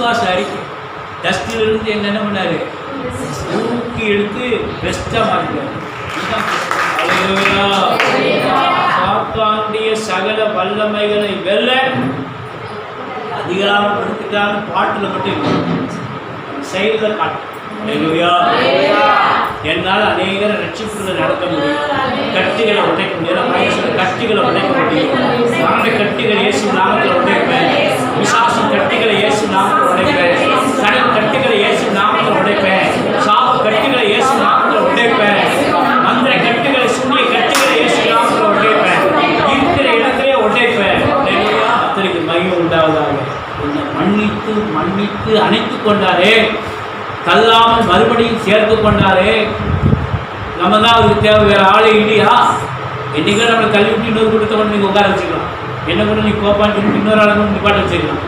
விசுவாச அறிக்கை. டஸ்டிலிருந்து என்ன பண்ணாரு? தூக்கி எடுத்து பெஸ்ட்டாக மாறிட்டார். சாத்தானுடைய சகல வல்லமைகளை வெல்ல அதிகாரப்படுத்திட்டான்னு பாட்டில் மட்டும் செயலில் காட்டும். என்னால் அநேகரை ரட்சிப்புகளை நடக்க முடியும், கட்டிகளை உடைக்க முடியும், கட்டிகளை உடைக்க முடியும். அந்த கட்டிகளை இயேசு நாமத்தில் உடைப்பேன். விசாசம் கட்டிகளை இயேசு நாமத்தில் உடைப்பேன். கடன் கட்டிகளை இயேசு நாமத்தில் உடைப்பேன். சாப கட்டிகளை இயேசு நாமத்தில் உடைப்பேன். மந்திர கட்டுகளை சூரிய கட்டுகளை இயேசு நாமத்தில் உடைப்பேன். இருக்கிற இடத்திலே உடைப்பேன். அத்தனைக்கு மகிமை உண்டாவதாக. மன்னித்து மன்னித்து அணைத்து கொண்டாரே, கல்லாமல் மறுபடியும் சேர்த்து கொண்டாரே. நம்ம தான் அவருக்கு தேவை, வேறு ஆளே இல்லையா? என்றைக்கோ நம்மளை கல்வி விட்டு இன்னொரு கூட்டத்தை கொண்டு நீங்கள் உட்கார வச்சுக்கலாம். என்ன கூட நீ கோப்பான்னு சொல்லி இன்னொரு ஆளை கொண்டு நிப்பாட்ட வச்சுக்கலாம்.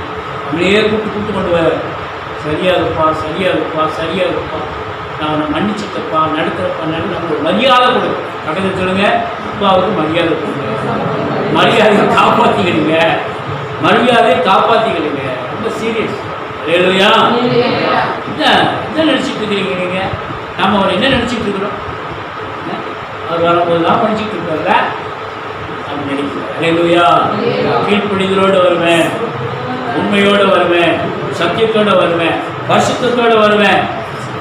நம்மளையே கூப்பிட்டு கொண்டு வர, சரியாக இருப்பா, சரியாக இருப்பா, சரியாக இருப்பா, நான் அவனை மன்னிச்சுட்டப்பா, நடத்துகிறப்பா, நம்மளுக்கு மரியாதை கொடுக்கும். பக்கத்தில் சொல்லுங்க, அப்பாவுக்கு மரியாதை கொடுங்க, மரியாதையை காப்பாற்றிக்கிடுங்க, மரியாதையை காப்பாற்றிக்கிடுங்க. ரொம்ப சீரியஸ். இல்லையா? என்ன நினச்சிட்டு இருக்கிறீங்க நீங்கள்? நம்ம அவர் என்ன நினச்சிட்டு இருக்கிறோம்? அவர் வரும்போது தான் படிச்சுட்டு இருக்கார்ல, நம்ம நினைக்கிறோம். இல்லையா? கீழ்ப்படிதலோடு வருவேன், உண்மையோடு வருவேன், சத்தியத்தோடு வருவேன், பரிசுத்தத்தோடு வருவேன்.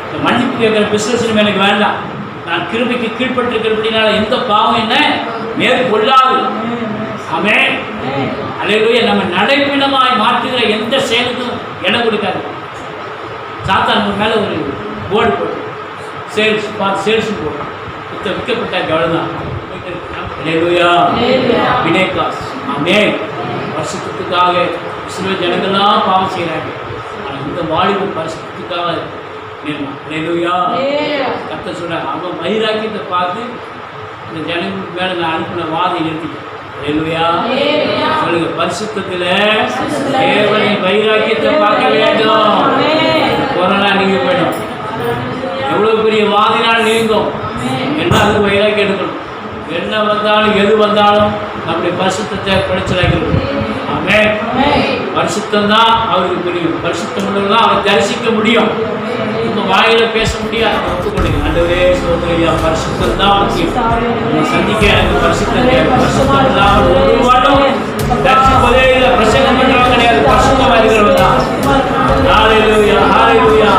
இந்த மன்னிப்பு கேட்குற பிஸ்னஸ் எனக்கு வேண்டாம். நான் கிருபைக்கு கீழ்பட்டிருக்கிறபடினால எந்த பாவம் என்ன மேற்கொள்ளாது. ஆமென். அல்லேலூயா. நம்ம நடைப்பிணமாய் மாற்றுகிற எந்த செயலுக்கும் இடம் கொடுக்காது. சாத்தான் மேலே ஒரு போர்டு போட்டு சேல்ஸ் பார்த்து சேல்ஸ் போடுறோம். விற்கப்பட்டாங்க, அவ்வளோதான். அல்லேலூயா. வினேகாஸ். ஆமென். வருஷத்துக்காக சில ஜனங்கள்லாம் பாவம் செய்கிறாங்க. ஆனால் இந்த வாலிப வருஷத்துக்காக அல்லேலூயா. கர்த்தர் சொல்றார், அவன் வைராக்கியத்தை பார்த்து இந்த ஜனங்களுக்கு மேலே நான் அனுப்பின வாதை நிறுத்திட்டேன். சொல்லுங்க, பரிசுத்தத்தில் தேவனை வைராக்கியத்தை பார்க்க வேண்டும். கொரோனா நீங்க போயிடும், எவ்வளவு பெரிய வாதினால் நீங்கும். என்ன அதுக்கு வைராக்கியம் எடுக்கணும். என்ன வந்தாலும் எது வந்தாலும் நம்முடைய பரிசுத்தத்தை படிச்சிருக்கணும். ஆமென். பரிசுத்தம் தான் அவருக்கு புரியும். பரிசுத்தம் உள்ளதான் அவர் தரிசிக்க முடியும். உங்க வாயில பேச முடியாது. ஒத்துக்கொள்ளுங்க. ஆண்டவரே சோதரியா, பரிசுத்தம் தான் முக்கியம். நம்ம சந்திக்க எனக்கு பரிசுத்தம் தேவை. பரிசுத்தம் இல்லாமல் ஒருவனும் தரிசிப்பதே இல்லை. பிரசங்கம் பண்றவங்க கிடையாது, பரிசுத்தமா இருக்கிறவங்க தான். ஹல்லேலூயா, ஹல்லேலூயா.